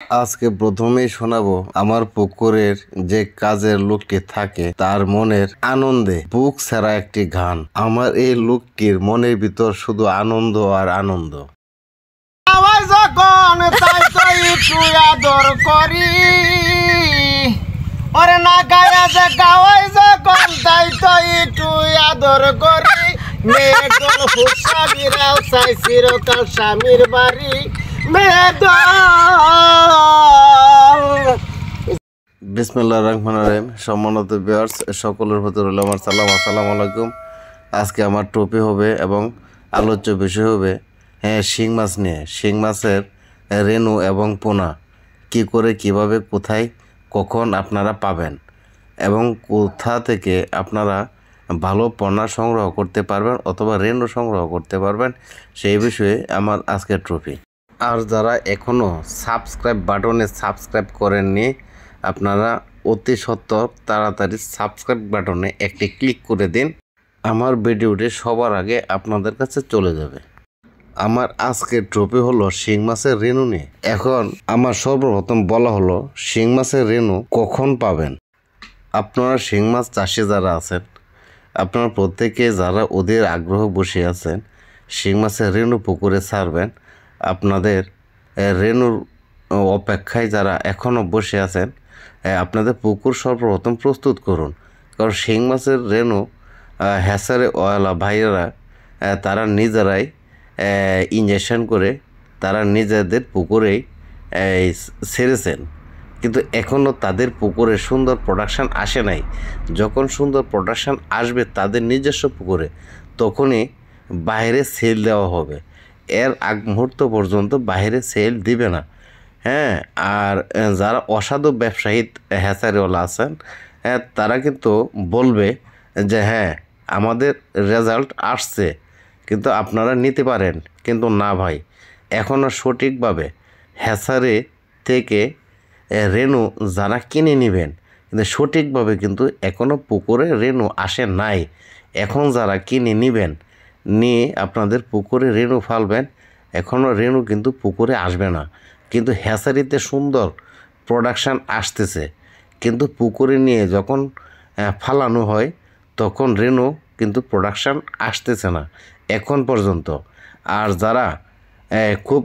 আজকে প্রথমেই শোনাবো আমার পুকুরের যে কাজের লোকটি থাকে তার মনের আনন্দে বুক ছাড়া একটি গান। আমার এই লোকটির মনের ভিতর শুধু আনন্দ আর আনন্দ। যখন তাই তো একটু আদর করি, ওরে না গায়া যে গাওয়াই যখন তাই তো একটু আদর করি। মেয়েদল হুসা বিড়াল চাই চিরকাল স্বামীর বাড়ি। বিসমিল্লাহির রহমানির রহিম। সম্মানিত ভিউয়ার্স, সকলের প্রতি রইল আমার সালাম, আসসালামু আলাইকুম। আজকে আমার টপিক হবে এবং আলোচ্য বিষয় হবে শিং মাছ নিয়ে। শিং মাছের রেণু এবং পোনা কি করে, কিভাবে, কোথায়, কখন আপনারা পাবেন এবং কোথা থেকে আপনারা ভালো পোনা সংগ্রহ করতে পারবেন অথবা রেণু সংগ্রহ করতে পারবেন, সেই বিষয়ে আমার আজকের টপিক। আর যারা এখনও সাবস্ক্রাইব বাটনে সাবস্ক্রাইব করেননি, আপনারা অতি সত্বর তাড়াতাড়ি সাবস্ক্রাইব বাটনে একটি ক্লিক করে দিন। আমার ভিডিওটি সবার আগে আপনাদের কাছে চলে যাবে। আমার আজকের টপিক হলো শিং মাছের রেণু নিয়ে। এখন আমার সর্বপ্রথম বলা হলো শিং মাছের রেণু কখন পাবেন। আপনারা শিং মাছ চাষি যারা আছেন, আপনারা প্রত্যেকে যারা ওদের আগ্রহ বসে আছেন শিং মাছের রেণু পুকুরে ছাড়বেন, আপনাদের রেণুর অপেক্ষায় যারা এখনও বসে আছেন, আপনাদের পুকুর সর্বপ্রথম প্রস্তুত করুন। কারণ শিং মাছের রেণু হ্যাচারে ওয়ালা ভাইয়েরা তারা নিজেরাই ইঞ্জেকশন করে তারা নিজেদের পুকুরেই ছেড়েছেন, কিন্তু এখনও তাদের পুকুরে সুন্দর প্রোডাকশান আসে নাই। যখন সুন্দর প্রোডাকশান আসবে তাদের নিজস্ব পুকুরে, তখনই বাইরে সেল দেওয়া হবে। এর আগ মুহূর্ত পর্যন্ত বাইরে সেল দিবে না। আর যারা অসাধু ব্যবসায়ী হ্যাচারিওয়ালা আছেন, তারা কিন্তু বলবে যে হ্যাঁ আমাদের রেজাল্ট আসছে, কিন্তু আপনারা নিতে পারেন। কিন্তু না ভাই, এখনও সঠিকভাবে হ্যাচারি থেকে রেণু যারা কিনে নেবেন, কিন্তু সঠিকভাবে কিন্তু এখনও পুকুরে রেণু আসে নাই। এখন যারা কিনে নেবেন, নিয়ে আপনাদের পুকুরে রেণু ফালবেন, এখনও রেণু কিন্তু পুকুরে আসবে না। কিন্তু হ্যাচারিতে সুন্দর প্রোডাকশান আসতেছে, কিন্তু পুকুরে নিয়ে যখন ফালানো হয় তখন রেণু কিন্তু প্রোডাকশান আসতেছে না এখন পর্যন্ত। আর যারা খুব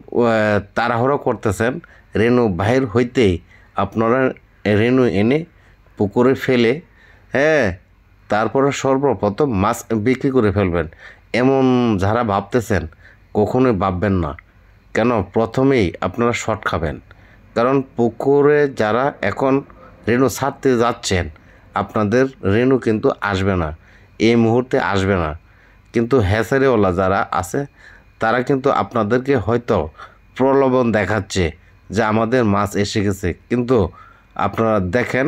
তাড়াহুড়ো করতেছেন রেণু বাহির হইতেই আপনারা রেণু এনে পুকুরে ফেলে তারপরে সর্বপ্রথম মাছ বিক্রি করে ফেলবেন, এমন যারা ভাবতেছেন কখনোই ভাববেন না। কেন? প্রথমেই আপনারা শর্ট খাবেন। কারণ পুকুরে যারা এখন রেণু ছাড়তে যাচ্ছেন, আপনাদের রেণু কিন্তু আসবে না, এই মুহূর্তে আসবে না। কিন্তু হ্যাচারিওয়ালা যারা আছে তারা কিন্তু আপনাদেরকে হয়তো প্রলোভন দেখাচ্ছে যে আমাদের মাছ এসে গেছে, কিন্তু আপনারা দেখেন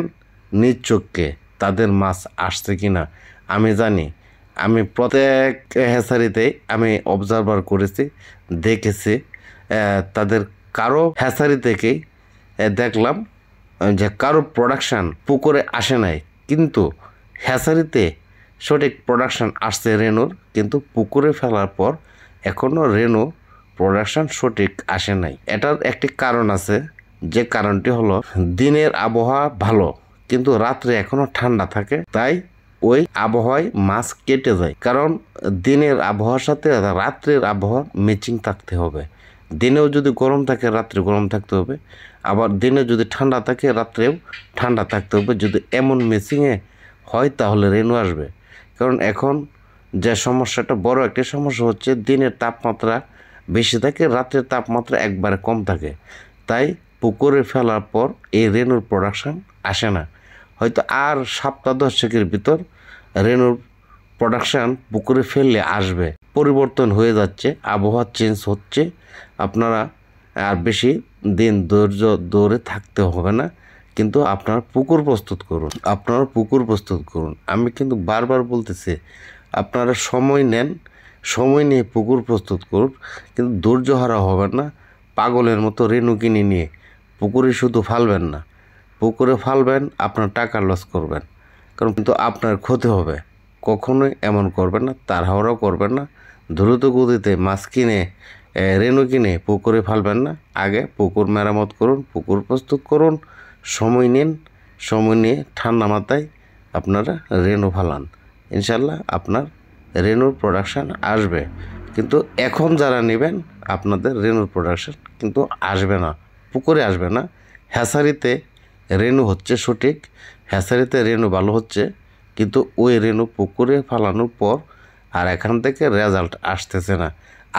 নিজ চোখকে তাদের মাছ আসছে কি না। আমি জানি, আমি প্রত্যেক হ্যাচারিতেই আমি অবজারভার করেছি, দেখেছি। তাদের কারো হ্যাচারি থেকেই দেখলাম যে কারো প্রোডাকশান পুকুরে আসে নাই, কিন্তু হ্যাচারিতে সঠিক প্রোডাকশান আসছে রেণুর, কিন্তু পুকুরে ফেলার পর এখনও রেণু প্রোডাকশান সঠিক আসে নাই। এটার একটি কারণ আছে, যে কারণটি হলো দিনের আবহাওয়া ভালো কিন্তু রাত্রে এখনও ঠান্ডা থাকে, তাই ওই আবহাওয়ায় মাছ কেটে যায়। কারণ দিনের আবহাওয়ার সাথে রাত্রের আবহাওয়া ম্যাচিং থাকতে হবে। দিনেও যদি গরম থাকে রাত্রে গরম থাকতে হবে, আবার দিনে যদি ঠান্ডা থাকে রাত্রেও ঠান্ডা থাকতে হবে। যদি এমন ম্যাচিংয়ে হয় তাহলে রেণু আসবে। কারণ এখন যে সমস্যাটা, বড় একটা সমস্যা হচ্ছে দিনের তাপমাত্রা বেশি থাকে, রাত্রের তাপমাত্রা একবারে কম থাকে। তাই পুকুরে ফেলার পর এই রেণুর প্রোডাকশান আসে না। হয়তো আর সপ্তাহ 10 ভিতর রেণুর প্রোডাকশান পুকুরে ফেললে আসবে। পরিবর্তন হয়ে যাচ্ছে, আবহাওয়া চেঞ্জ হচ্ছে, আপনারা আর বেশি দিন ধৈর্য ধরে থাকতে হবে না। কিন্তু আপনারা পুকুর প্রস্তুত করুন। আমি কিন্তু বারবার বলতেছি, আপনারা সময় নেন, সময় নিয়ে পুকুর প্রস্তুত করুন, কিন্তু ধৈর্য হারা হবেন না। পাগলের মতো রেণু কিনে নিয়ে পুকুরে শুধু ফালবেন না। পুকুরে ফালবেন, আপনার টাকা লস করবেন, কারণ কিন্তু আপনার ক্ষতি হবে। কখনোই এমন করবেন না, তাড়াহুড়ো করবেন না। দ্রুত গতিতে মাছ কিনে রেনু কিনে পুকুরে ফেলবেন না, আগে পুকুর মেরামত করুন, পুকুর প্রস্তুত করুন, সময় নিন, সময় নিয়ে ঠান্ডা মাথায় আপনারা রেনু ফালান, ইনশাল্লাহ আপনার রেনুর প্রোডাকশান আসবে। কিন্তু এখন যারা নেবেন আপনাদের রেনুর প্রোডাকশান কিন্তু আসবে না, পুকুরে আসবে না। হ্যাচারিতে রেনু হচ্ছে সঠিক, হ্যাচারিতে রেনু ভালো হচ্ছে, কিন্তু ওই রেনু পুকুরে ফালানোর পর আর এখান থেকে রেজাল্ট আসতেছে না।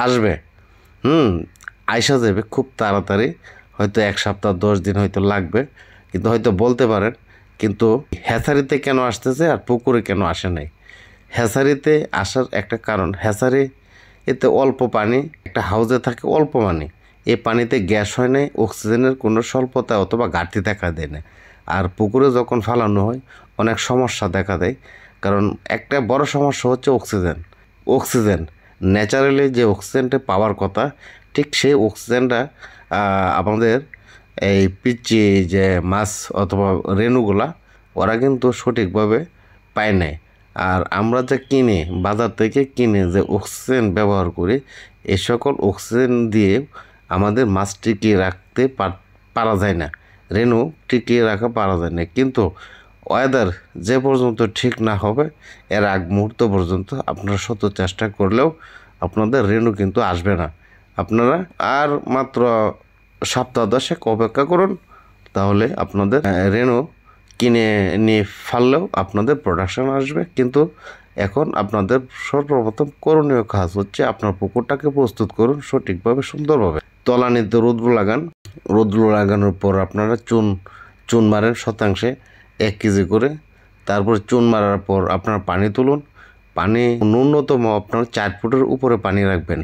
আসবে, আইসা যাবে খুব তাড়াতাড়ি, হয়তো 1 সপ্তাহ 10 দিন হয়তো লাগবে, কিন্তু হয়তো বলতে পারেন কিন্তু হ্যাচারিতে কেন আসতেছে আর পুকুরে কেন আসে নাই? হ্যাচারিতে আসার একটা কারণ, হ্যাচারি এতে অল্প পানি, একটা হাউজে থাকে অল্প পানি, এই পানিতে গ্যাস হয় নাই, অক্সিজেনের কোনো স্বল্পতা অথবা ঘাটতি দেখা দেয় না। আর পুকুরে যখন ফালানো হয় অনেক সমস্যা দেখা দেয়, কারণ একটা বড় সমস্যা হচ্ছে অক্সিজেন ন্যাচারালি যে অক্সিজেনটা পাওয়ার কথা, ঠিক সেই অক্সিজেনটা আমাদের এই পিচ্ছি যে মাছ অথবা রেনুগুলা ওরা কিন্তু সঠিকভাবে পায় নাই। আর আমরা যে কিনে বাজার থেকে কিনে যে অক্সিজেন ব্যবহার করি, এই সকল অক্সিজেন দিয়ে আমাদের মাছ টিকিয়ে রাখতে পারা যায় না, রেনু টিকিয়ে রাখা পারা যায় না। কিন্তু ওয়েদার যে পর্যন্ত ঠিক না হবে এর আগ মুহূর্ত পর্যন্ত আপনারা শত চেষ্টা করলেও আপনাদের রেনু কিন্তু আসবে না। আপনারা আর মাত্র সপ্তাহ 10 অপেক্ষা করুন, তাহলে আপনাদের রেনু কিনে নিয়ে ফেললেও আপনাদের প্রোডাকশন আসবে। কিন্তু এখন আপনাদের সর্বপ্রথম করণীয় কাজ হচ্ছে আপনার পুকুরটাকে প্রস্তুত করুন সঠিকভাবে, সুন্দরভাবে। তলানিতে রৌদ্র লাগান, রৌদ্র লাগানোর পর আপনারা চুন মারেন শতাংশে 1 কেজি করে। তারপর চুন মারার পর আপনার পানি তুলুন, পানি ন্যূনতম আপনার 4 ফুটের উপরে পানি রাখবেন,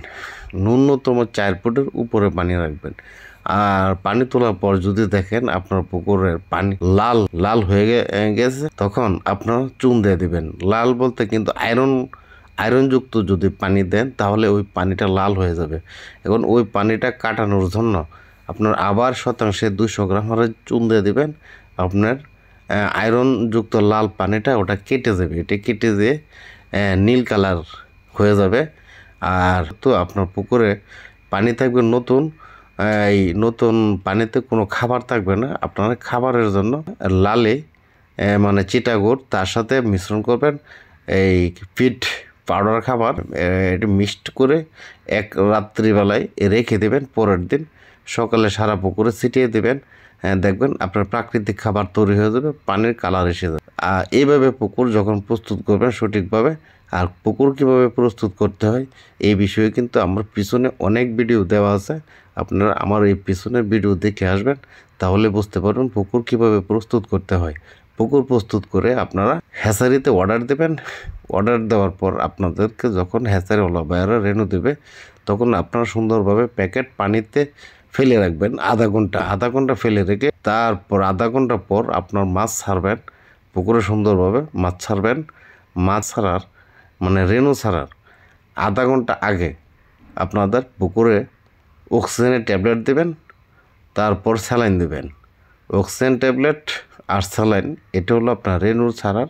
ন্যূনতম 4 ফুটের উপরে পানি রাখবেন। আর পানি তোলার পর যদি দেখেন আপনার পুকুরের পানি লাল হয়ে গেছে, তখন আপনার চুন দিয়ে দিবেন। লাল বলতে কিন্তু আয়রনযুক্ত যদি পানি দেন তাহলে ওই পানিটা লাল হয়ে যাবে। এখন ওই পানিটা কাটানোর জন্য আপনার আবার শতাংশে 200 গ্রাম হারে চুন দিয়ে দিবেন। আপনার আয়রনযুক্ত লাল পানিটা ওটা কেটে যাবে, এটা কেটে দিয়ে নীল কালার হয়ে যাবে। আর তো আপনার পুকুরে পানি থাকবে নতুন, এই নতুন পানিতে কোনো খাবার থাকবে না। আপনারা খাবারের জন্য লালে মানে চিটাগুড় তার সাথে মিশ্রণ করবেন এই ফিড পাউডার খাবার, এটা মিক্সড করে এক রাত্রিবেলায় রেখে দেবেন, পরের দিন সকালে সারা পুকুরে ছিটিয়ে দেবেন। দেখবেন আপনার প্রাকৃতিক খাবার তৈরি হয়ে যাবে, পানির কালার এসে যাবে। আর এইভাবে পুকুর যখন প্রস্তুত করবেন সঠিকভাবে, আর পুকুর কীভাবে প্রস্তুত করতে হয় এই বিষয়ে কিন্তু আমার পিছনে অনেক ভিডিও দেওয়া আছে, আপনারা আমার এই পিছনের ভিডিও দেখে আসবেন, তাহলে বুঝতে পারবেন পুকুর কীভাবে প্রস্তুত করতে হয়। পুকুর প্রস্তুত করে আপনারা হ্যাচারিতে অর্ডার দেবেন, অর্ডার দেওয়ার পর আপনাদেরকে যখন হ্যাচারিওয়ালা বাইরে রেনু দেবে তখন আপনারা সুন্দরভাবে প্যাকেট পানিতে ফেলে রাখবেন আধা ঘন্টা ফেলে রেখে, তারপর আধা ঘন্টা পর আপনার মাছ ছাড়বেন পুকুরে, সুন্দরভাবে মাছ ছাড়বেন। মাছ ছাড়ার মানে রেনু ছাড়ার আধা ঘন্টা আগে আপনাদের পুকুরে অক্সিজেনের ট্যাবলেট দেবেন, তারপর স্যালাইন দেবেন। অক্সিজেন ট্যাবলেট আর স্যালাইন এটা হলো আপনার রেনু ছাড়ার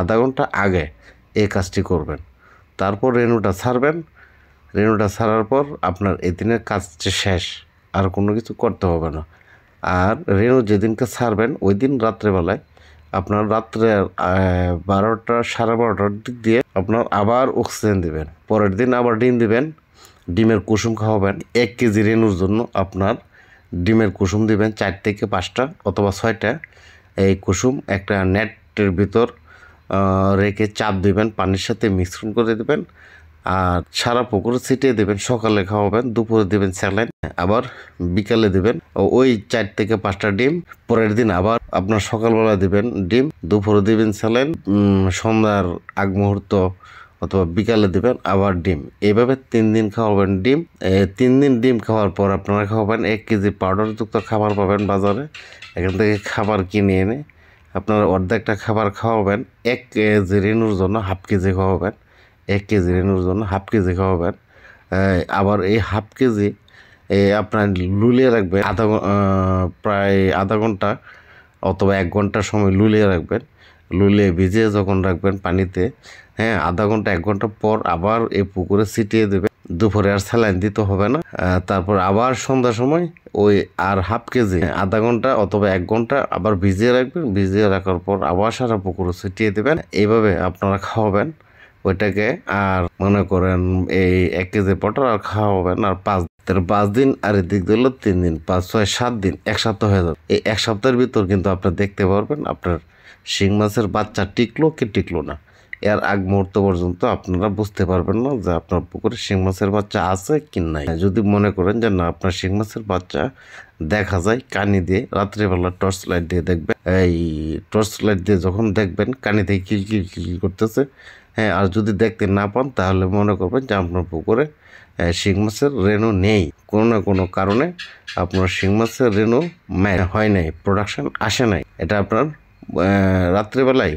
আধা ঘন্টা আগে এই কাজটি করবেন। তারপর রেনুটা ছাড়বেন, রেনুটা ছাড়ার পর আপনার এই দিনের কাজটি শেষ, আর কোনো কিছু করতে হবে না। আর রেনু যেদিনকে ছাড়বেন ওই দিন রাত্রেবেলায় আপনার রাত্রে 12টা 12:30টার দিক দিয়ে আপনার আবার অক্সিজেন দিবেন, পরের দিন আবার ডিম দিবেন, ডিমের কুসুম খাওয়াবেন। 1 কেজি রেনুর জন্য আপনার ডিমের কুসুম দিবেন 4 থেকে 5টা অথবা 6টা। এই কুসুম একটা নেটের ভিতর রেখে চাপ দিবেন, পানির সাথে মিশ্রণ করে দেবেন, আর সারা পুকুরে ছিটিয়ে দেবেন। সকালে খাওয়াবেন, দুপুরে দেবেন স্যালাইন, আবার বিকালে দেবেন ওই 4 থেকে 5টা ডিম। পরের দিন আবার আপনার সকালবেলা দেবেন ডিম, দুপুরে দেবেন স্যালাইন, সন্ধ্যার আগ মুহূর্ত অথবা বিকালে দেবেন আবার ডিম। এইভাবে 3 দিন খাওয়াবেন ডিম। 3 দিন ডিম খাওয়ার পর আপনারা খাওয়াবেন 1 কেজি পাউডারযুক্ত খাবার পাবেন বাজারে, এখান থেকে খাবার কিনে এনে আপনারা অর্ধেকটা খাবার খাওয়াবেন। 1 কেজি রেনুর জন্য হাফ কেজি খাওয়াবেন, 1 কেজি রেনুর জন্য হাফ কেজি খাওয়াবেন। আবার এই হাফ কেজি আপনার লুলিয়ে রাখবেন প্রায় আধা ঘন্টা অথবা 1 ঘন্টা সময় লুলিয়ে রাখবেন। লুলিয়ে ভিজিয়ে যখন রাখবেন পানিতে, আধা ঘন্টা 1 ঘন্টা পর আবার এই পুকুরে ছিটিয়ে দেবেন। দুপুরে আর স্যালাইন দিতে হবে না। তারপর আবার সন্ধ্যার সময় ওই আর হাফ কেজি আধা ঘন্টা অথবা 1 ঘন্টা আবার ভিজিয়ে রাখবেন। ভিজিয়ে রাখার পর আবার সারা পুকুরে ছিটিয়ে দেবেন। এইভাবে আপনারা খাওয়াবেন ওইটাকে। আর মনে করেন এই 1 কেজি পটল আর খাওয়াবেন আর 5 দিন, আর এদিক দিল 3 দিন, 5, 6, 7 দিন, 1 সপ্তাহ হয়ে যাবে। এই 1 সপ্তাহের ভিতর কিন্তু আপনার দেখতে পারবেন আপনার শিং মাছের বাচ্চা টিকলো কি টিকলো না। এর আগ মুহূর্ত পর্যন্ত আপনারা বুঝতে পারবেন না যে আপনার পুকুরে শিং মাছের বাচ্চা আছে কি নাই। যদি মনে করেন যে না আপনার শিং মাছের বাচ্চা দেখা যায় কানি দিয়ে, রাত্রিবেলা টর্চ লাইট দিয়ে দেখবেন। এই টর্চ লাইট দিয়ে যখন দেখবেন কানি দিয়ে কিল করতেছে, হ্যাঁ, আর যদি দেখতে না পান তাহলে মনে করবেন যে আপনার পুকুরে শিং মাছের রেণু নেই। কোনো না কোনো কারণে আপনার শিং মাছের রেণু হয় নাই, প্রোডাকশন আসে নাই। এটা আপনার রাত্রিবেলায়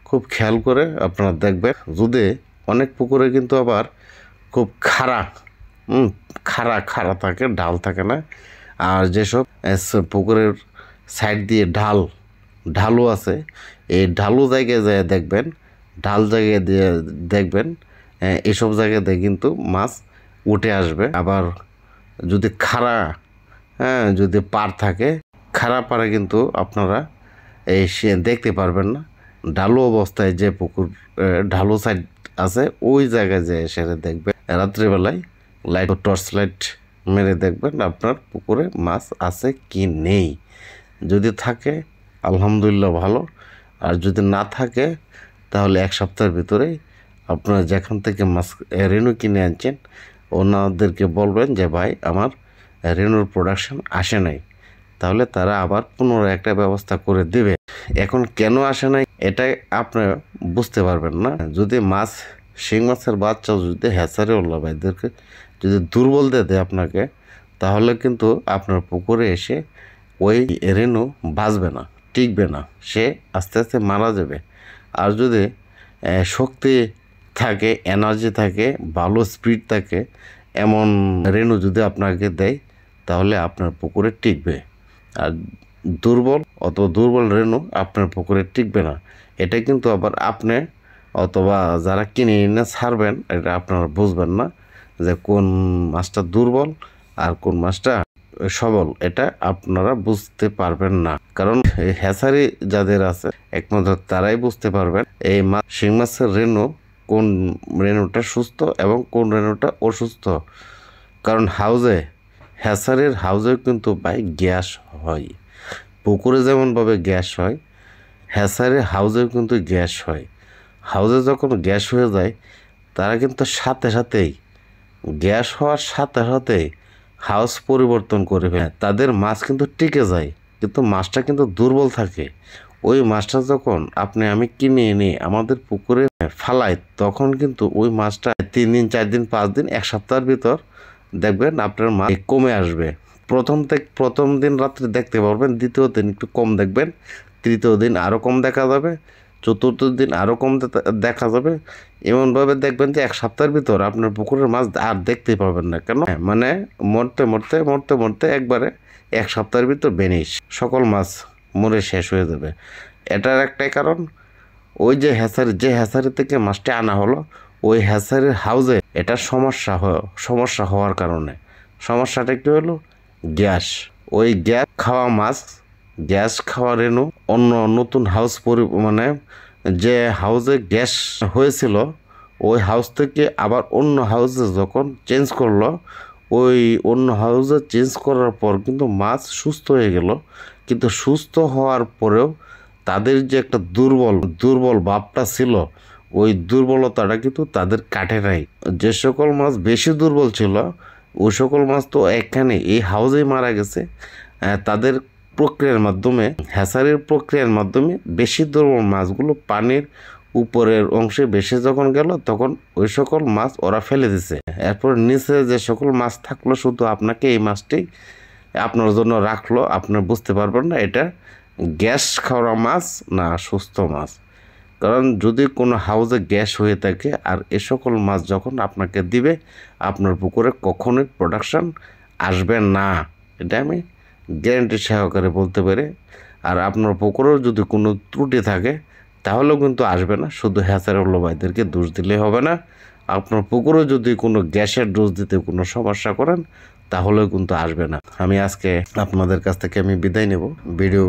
খুব খেয়াল করে আপনারা দেখবেন। যদি অনেক পুকুরে কিন্তু আবার খুব খাড়া থাকে, ঢাল থাকে না। আর যেসব পুকুরের সাইড দিয়ে ঢালু আছে, এই ঢালু জায়গায় যায় দেখবেন, ঢাল জায়গায় দিয়ে দেখবেন এসব জায়গাতে কিন্তু মাছ উঠে আসবে। আবার যদি যদি পাড় থাকে, খাড়া পাড়ে কিন্তু আপনারা দেখতে পারবেন না। ঢালু অবস্থায় যে পুকুর ঢালু সাইড আছে ওই জায়গায় যেয়ে সেরে দেখবেন। রাত্রিবেলায় টর্চ লাইট মেরে দেখবেন আপনার পুকুরে মাছ আছে কি নেই। যদি থাকে আলহামদুলিল্লাহ ভালো, আর যদি না থাকে তাহলে 1 সপ্তাহের ভিতরেই আপনারা যেখান থেকে মাছ রেণু কিনে আনছেন ওনাদেরকে বলবেন যে ভাই আমার রেণুর প্রোডাকশন আসে নাই, তাহলে তারা আবার পুনরায় একটা ব্যবস্থা করে দেবে। এখন কেন আসে নাই এটা আপনি বুঝতে পারবেন না। যদি শিং মাছের বাচ্চা যদি হ্যাচারি ওল্লা ভাইদেরকে যদি দুর্বল দিয়ে দেয় আপনাকে, তাহলে কিন্তু আপনার পুকুরে এসে ওই রেণু বাঁচবে না, টিকবে না, সে আস্তে আস্তে মারা যাবে। আর যদি শক্তি থাকে, এনার্জি থাকে, ভালো স্পিড থাকে, এমন রেণু যদি আপনাকে দেয় তাহলে আপনার পুকুরে টিকবে। আর দুর্বল রেণু আপনার পুকুরে টিকবে না। এটা কিন্তু আবার আপনি অথবা যারা কিনে এনে ছাড়বেন এটা আপনারা বুঝবেন না যে কোন মাছটা দুর্বল আর কোন মাছটা সবল, এটা আপনারা বুঝতে পারবেন না। কারণ হ্যাচারি যাদের আছে একমাত্র তারাই বুঝতে পারবেন এই শিং মাছের রেণু, কোন রেণুটা সুস্থ এবং কোন রেণুটা অসুস্থ। কারণ হ্যাচারির হাউজে কিন্তু ভাই গ্যাস হয়। পুকুরে যেমনভাবে গ্যাস হয়, হ্যাচারির হাউজেও কিন্তু গ্যাস হয়। হাউজে যখন গ্যাস হয়ে যায় তারা কিন্তু গ্যাস হওয়ার সাথে সাথেই হাউস পরিবর্তন করে ফেলে। তাদের মাছ কিন্তু টিকে যায়, কিন্তু মাছটা কিন্তু দুর্বল থাকে। ওই মাছটা যখন আমি কিনে এনে আমাদের পুকুরে ফালাই, তখন কিন্তু ওই মাছটা 3 দিন, 4 দিন, 5 দিন, 1 সপ্তাহের ভিতর দেখবেন আপনার মাছ কমে আসবে। প্রথম দিন রাত্রে দেখতে পারবেন, দ্বিতীয় দিন একটু কম দেখবেন, তৃতীয় দিন আরও কম দেখা যাবে, চতুর্থ দিন আরও কম দেখা যাবে। এমনভাবে দেখবেন যে 1 সপ্তাহের ভিতর আপনার পুকুরের মাছ আর দেখতে পাবেন না। কেন? মানে মরতে একবারে 1 সপ্তাহের ভিতর সকল মাছ মরে শেষ হয়ে যাবে। এটার একটাই কারণ, ওই যে হ্যাচারি থেকে মাছটা আনা হলো, ওই হ্যাচারির হাউজে এটা সমস্যা হওয়ার কারণে। সমস্যাটা কি হলো? গ্যাস। ওই গ্যাস খাওয়া রেণু অন্য নতুন হাউস যে হাউজে গ্যাস হয়েছিল ওই হাউস থেকে আবার অন্য হাউসে যখন চেঞ্জ করলো, ওই অন্য হাউসে চেঞ্জ করার পর কিন্তু মাছ সুস্থ হয়ে গেল। কিন্তু সুস্থ হওয়ার পরেও তাদের যে একটা দুর্বল ভাবটা ছিল, ওই দুর্বলতাটা কিন্তু তাদের কাটে নাই। যে সকল মাছ বেশি দুর্বল ছিল ওই সকল মাছ তো এখানে এই হাউজেই মারা গেছে। তাদের হ্যাচারির প্রক্রিয়ার মাধ্যমে বেশি দুর্বল মাছগুলো পানির উপরের অংশে বেশি যখন গেল, তখন ওই সকল মাছ ওরা ফেলে দিছে। এরপর নিচে যে সকল মাছ থাকলো, শুধু আপনাকে এই মাছটি আপনার জন্য রাখলো। আপনি বুঝতে পারবেন না এটা গ্যাস খাওয়া মাছ না সুস্থ মাছ। কারণ যদি কোনো হাউজে গ্যাস হয়ে থাকে আর এ সকল মাছ যখন আপনাকে দিবে, আপনার পুকুরে কখনোই প্রোডাকশন আসবে না। এটা আমি গ্যারান্টি সহকারে বলতে পারি। আর আপনার পুকুরেও যদি কোনো ত্রুটি থাকে তাহলেও কিন্তু আসবে না। শুধু হ্যাচারি ভাইদেরকে দোষ দিলে হবে না, আপনার পুকুরে যদি কোনো গ্যাসের ডোজ দিতে কোনো সমস্যা করেন তাহলেও কিন্তু আসবে না। আমি আজকে আপনাদের কাছ থেকে আমি বিদায় নেব, ভিডিও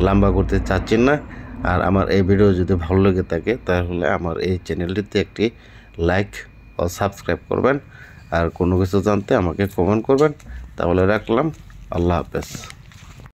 লম্বা করতে চাচ্ছি না। আর আমার এই ভিডিও যদি ভালো লেগে থাকে তাহলে আমার এই চ্যানেলটিতে একটি লাইক ও সাবস্ক্রাইব করবেন, আর কোনো কিছু জানতে আমাকে কমেন্ট করবেন। তাহলে রাখলাম, আল্লাহ হাফেজ।